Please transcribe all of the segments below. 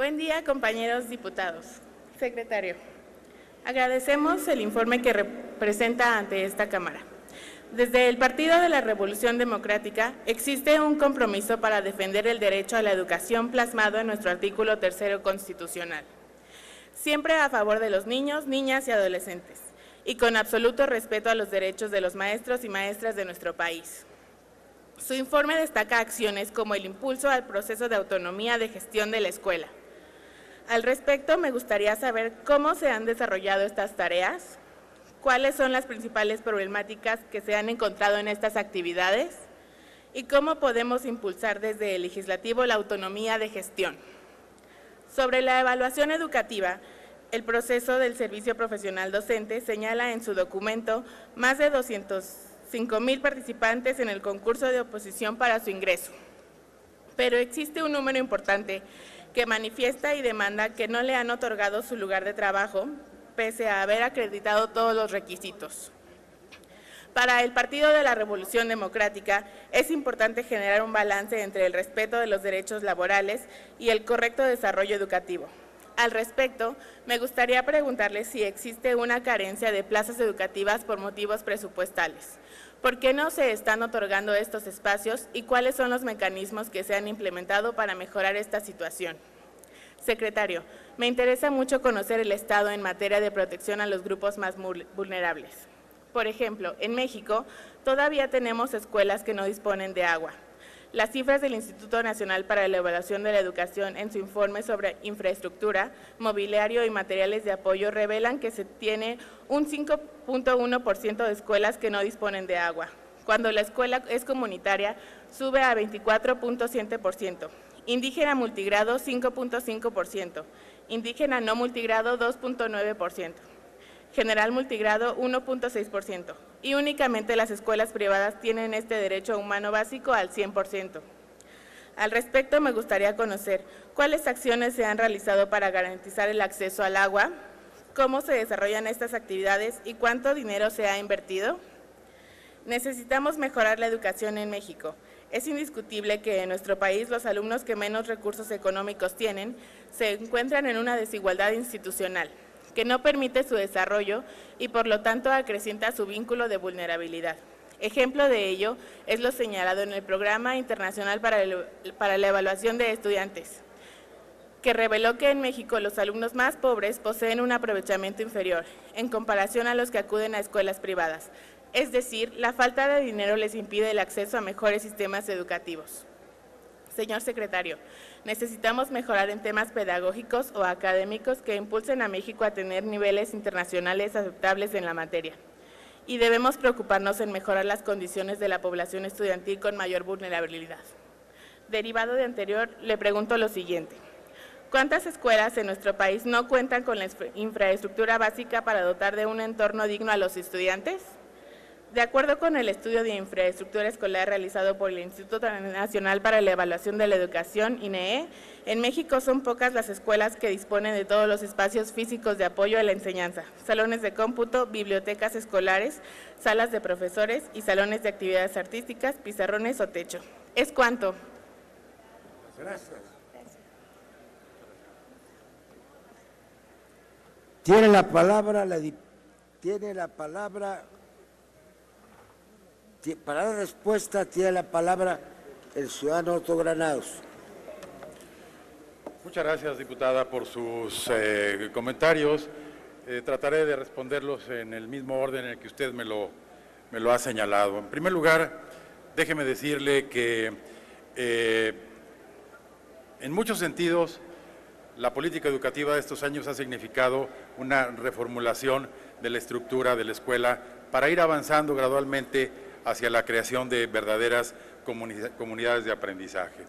Buen día, compañeros diputados. Secretario, agradecemos el informe que presenta ante esta Cámara. Desde el Partido de la Revolución Democrática existe un compromiso para defender el derecho a la educación plasmado en nuestro artículo 3 constitucional. Siempre a favor de los niños, niñas y adolescentes, y con absoluto respeto a los derechos de los maestros y maestras de nuestro país. Su informe destaca acciones como el impulso al proceso de autonomía de gestión de la escuela. Al respecto, me gustaría saber cómo se han desarrollado estas tareas, cuáles son las principales problemáticas que se han encontrado en estas actividades y cómo podemos impulsar desde el legislativo la autonomía de gestión. Sobre la evaluación educativa, el proceso del servicio profesional docente señala en su documento más de 205,000 participantes en el concurso de oposición para su ingreso. Pero existe un número importante que manifiesta y demanda que no le han otorgado su lugar de trabajo, pese a haber acreditado todos los requisitos. Para el Partido de la Revolución Democrática es importante generar un balance entre el respeto de los derechos laborales y el correcto desarrollo educativo. Al respecto, me gustaría preguntarle si existe una carencia de plazas educativas por motivos presupuestales. ¿Por qué no se están otorgando estos espacios y cuáles son los mecanismos que se han implementado para mejorar esta situación? Secretario, me interesa mucho conocer el estado en materia de protección a los grupos más vulnerables. Por ejemplo, en México todavía tenemos escuelas que no disponen de agua. Las cifras del Instituto Nacional para la Evaluación de la Educación en su informe sobre infraestructura, mobiliario y materiales de apoyo revelan que se tiene un 5.1% de escuelas que no disponen de agua. Cuando la escuela es comunitaria, sube a 24.7%. Indígena multigrado 5.5%, indígena no multigrado 2.9%, general multigrado 1.6% y únicamente las escuelas privadas tienen este derecho humano básico al 100%. Al respecto, me gustaría conocer cuáles acciones se han realizado para garantizar el acceso al agua, cómo se desarrollan estas actividades y cuánto dinero se ha invertido. Necesitamos mejorar la educación en México. Es indiscutible que en nuestro país los alumnos que menos recursos económicos tienen se encuentran en una desigualdad institucional que no permite su desarrollo y por lo tanto acrecienta su vínculo de vulnerabilidad. Ejemplo de ello es lo señalado en el Programa Internacional para la Evaluación de Estudiantes, que reveló que en México los alumnos más pobres poseen un aprovechamiento inferior en comparación a los que acuden a escuelas privadas. Es decir, la falta de dinero les impide el acceso a mejores sistemas educativos. Señor secretario, necesitamos mejorar en temas pedagógicos o académicos que impulsen a México a tener niveles internacionales aceptables en la materia. Y debemos preocuparnos en mejorar las condiciones de la población estudiantil con mayor vulnerabilidad. Derivado de anterior, le pregunto lo siguiente. ¿Cuántas escuelas en nuestro país no cuentan con la infraestructura básica para dotar de un entorno digno a los estudiantes? De acuerdo con el estudio de infraestructura escolar realizado por el Instituto Nacional para la Evaluación de la Educación, INEE, en México son pocas las escuelas que disponen de todos los espacios físicos de apoyo a la enseñanza, salones de cómputo, bibliotecas escolares, salas de profesores y salones de actividades artísticas, pizarrones o techo. ¿Es cuánto? Gracias. Tiene la palabra para la respuesta tiene la palabra el ciudadano Otto Granados. Muchas gracias, diputada, por sus comentarios. Trataré de responderlos en el mismo orden en el que usted me lo ha señalado. En primer lugar, déjeme decirle que en muchos sentidos la política educativa de estos años ha significado una reformulación de la estructura de la escuela para ir avanzando gradualmente hacia la creación de verdaderas comunidades de aprendizaje.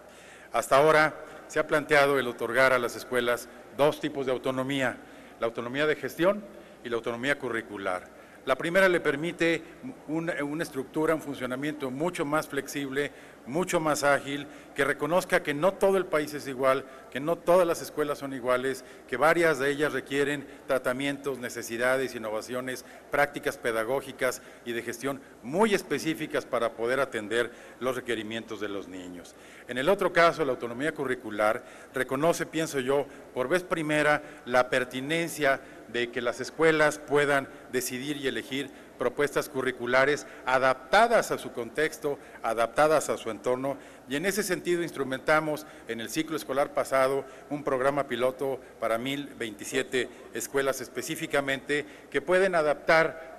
Hasta ahora se ha planteado el otorgar a las escuelas dos tipos de autonomía, la autonomía de gestión y la autonomía curricular. La primera le permite una estructura, un funcionamiento mucho más flexible, mucho más ágil, que reconozca que no todo el país es igual, que no todas las escuelas son iguales, que varias de ellas requieren tratamientos, necesidades, innovaciones, prácticas pedagógicas y de gestión muy específicas para poder atender los requerimientos de los niños. En el otro caso, la autonomía curricular reconoce, pienso yo, por vez primera, la pertinencia de que las escuelas puedan decidir y elegir propuestas curriculares adaptadas a su contexto, adaptadas a su entorno, y en ese sentido instrumentamos en el ciclo escolar pasado un programa piloto para 1,027 escuelas específicamente que pueden adaptar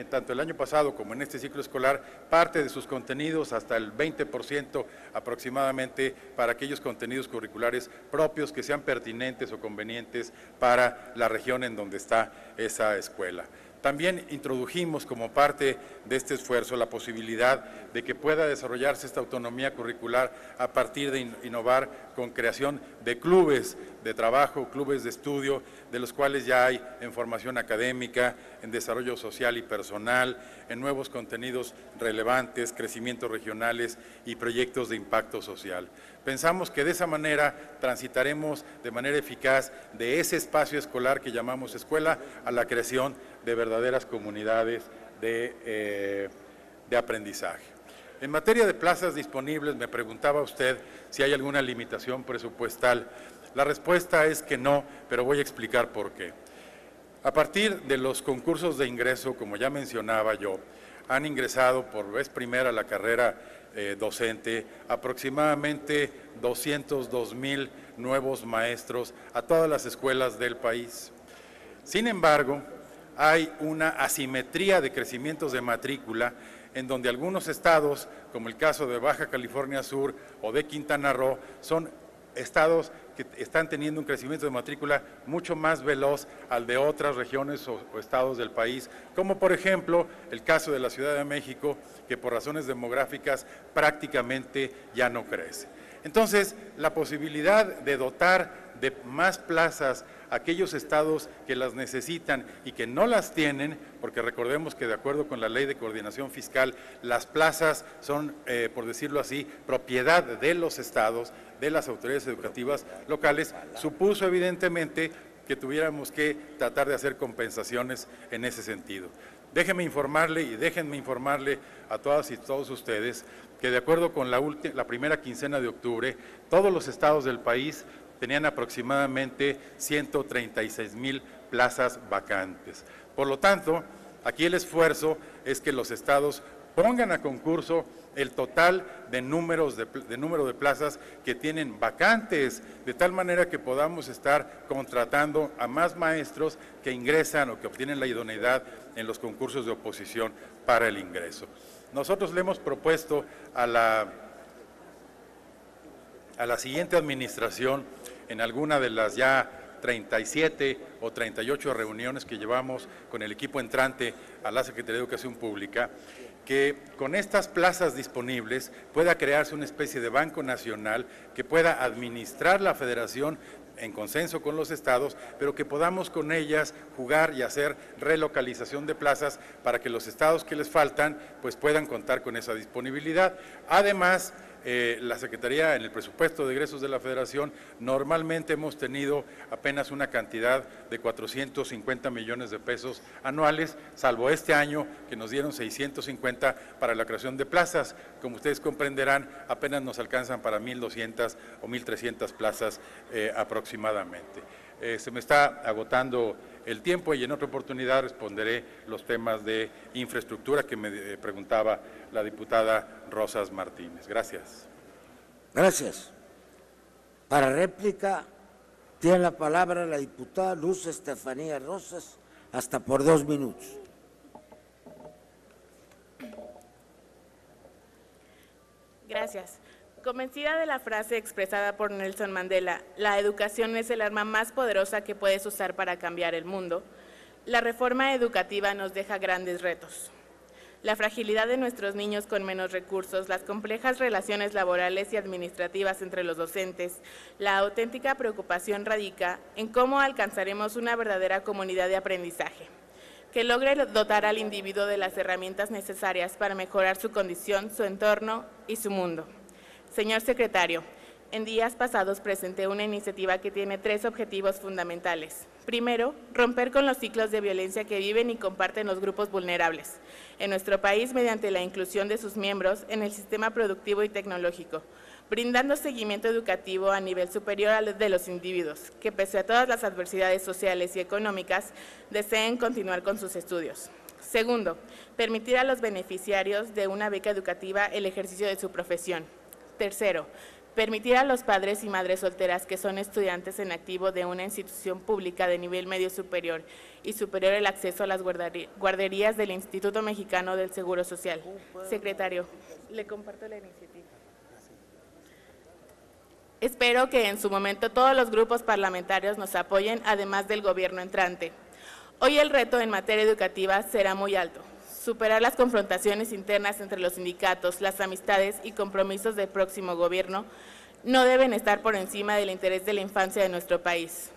tanto el año pasado como en este ciclo escolar, parte de sus contenidos, hasta el 20% aproximadamente, para aquellos contenidos curriculares propios que sean pertinentes o convenientes para la región en donde está esa escuela. También introdujimos como parte de este esfuerzo la posibilidad de que pueda desarrollarse esta autonomía curricular a partir de innovar con creación de clubes de trabajo, clubes de estudio, de los cuales ya hay en formación académica, en desarrollo social y personal, en nuevos contenidos relevantes, crecimientos regionales y proyectos de impacto social. Pensamos que de esa manera transitaremos de manera eficaz de ese espacio escolar que llamamos escuela a la creación de verdaderas comunidades de aprendizaje. En materia de plazas disponibles, me preguntaba usted si hay alguna limitación presupuestal. La respuesta es que no, pero voy a explicar por qué. A partir de los concursos de ingreso, como ya mencionaba yo, han ingresado por vez primera a la carrera docente aproximadamente 202,000 nuevos maestros a todas las escuelas del país. Sin embargo, hay una asimetría de crecimientos de matrícula en donde algunos estados, como el caso de Baja California Sur o de Quintana Roo, son estados que están teniendo un crecimiento de matrícula mucho más veloz al de otras regiones o estados del país, como por ejemplo el caso de la Ciudad de México, que por razones demográficas prácticamente ya no crece. Entonces, la posibilidad de dotar de más plazas a aquellos estados que las necesitan y que no las tienen, porque recordemos que de acuerdo con la Ley de Coordinación Fiscal, las plazas son, por decirlo así, propiedad de los estados, de las autoridades educativas locales, supuso evidentemente que tuviéramos que tratar de hacer compensaciones en ese sentido. Déjenme informarle a todas y todos ustedes que de acuerdo con la primera quincena de octubre, todos los estados del país tenían aproximadamente 136,000 plazas vacantes. Por lo tanto, aquí el esfuerzo es que los estados pongan a concurso el total de número de plazas que tienen vacantes, de tal manera que podamos estar contratando a más maestros que ingresan o que obtienen la idoneidad en los concursos de oposición para el ingreso. Nosotros le hemos propuesto a la siguiente administración, en alguna de las ya 37 o 38 reuniones que llevamos con el equipo entrante a la Secretaría de Educación Pública, que con estas plazas disponibles pueda crearse una especie de banco nacional que pueda administrar la federación en consenso con los estados, pero que podamos con ellas jugar y hacer relocalización de plazas para que los estados que les faltan pues puedan contar con esa disponibilidad. Además, la Secretaría, en el presupuesto de egresos de la Federación, normalmente hemos tenido apenas una cantidad de 450 millones de pesos anuales, salvo este año que nos dieron 650 para la creación de plazas. Como ustedes comprenderán, apenas nos alcanzan para 1,200 o 1,300 plazas aproximadamente. Se me está agotando el tiempo y en otra oportunidad responderé los temas de infraestructura que me preguntaba la diputada Rosas Martínez. Gracias. Gracias. Para réplica tiene la palabra la diputada Luz Estefanía Rosas, hasta por 2 minutos. Gracias. Convencida de la frase expresada por Nelson Mandela, la educación es el arma más poderosa que puedes usar para cambiar el mundo, la reforma educativa nos deja grandes retos. La fragilidad de nuestros niños con menos recursos, las complejas relaciones laborales y administrativas entre los docentes, la auténtica preocupación radica en cómo alcanzaremos una verdadera comunidad de aprendizaje. que logre dotar al individuo de las herramientas necesarias para mejorar su condición, su entorno y su mundo. Señor secretario, en días pasados presenté una iniciativa que tiene 3 objetivos fundamentales. Primero, romper con los ciclos de violencia que viven y comparten los grupos vulnerables en nuestro país mediante la inclusión de sus miembros en el sistema productivo y tecnológico, brindando seguimiento educativo a nivel superior al de los individuos, que pese a todas las adversidades sociales y económicas, deseen continuar con sus estudios. Segundo, permitir a los beneficiarios de una beca educativa el ejercicio de su profesión. Tercero, permitir a los padres y madres solteras que son estudiantes en activo de una institución pública de nivel medio superior y superior el acceso a las guarderías del Instituto Mexicano del Seguro Social. Secretario, le comparto la iniciativa. Espero que en su momento todos los grupos parlamentarios nos apoyen, además del gobierno entrante. Hoy el reto en materia educativa será muy alto. Superar las confrontaciones internas entre los sindicatos, las amistades y compromisos del próximo gobierno no deben estar por encima del interés de la infancia de nuestro país.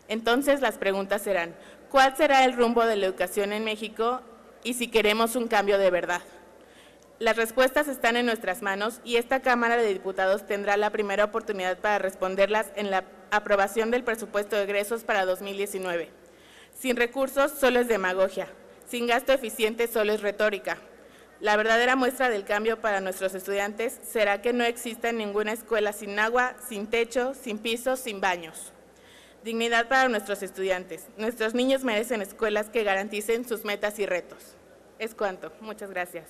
Entonces las preguntas serán, ¿cuál será el rumbo de la educación en México y si queremos un cambio de verdad? Las respuestas están en nuestras manos y esta Cámara de Diputados tendrá la primera oportunidad para responderlas en la aprobación del presupuesto de egresos para 2019. Sin recursos solo es demagogia. Sin gasto eficiente solo es retórica. La verdadera muestra del cambio para nuestros estudiantes será que no exista ninguna escuela sin agua, sin techo, sin pisos, sin baños. Dignidad para nuestros estudiantes. Nuestros niños merecen escuelas que garanticen sus metas y retos. Es cuanto. Muchas gracias.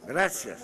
Gracias.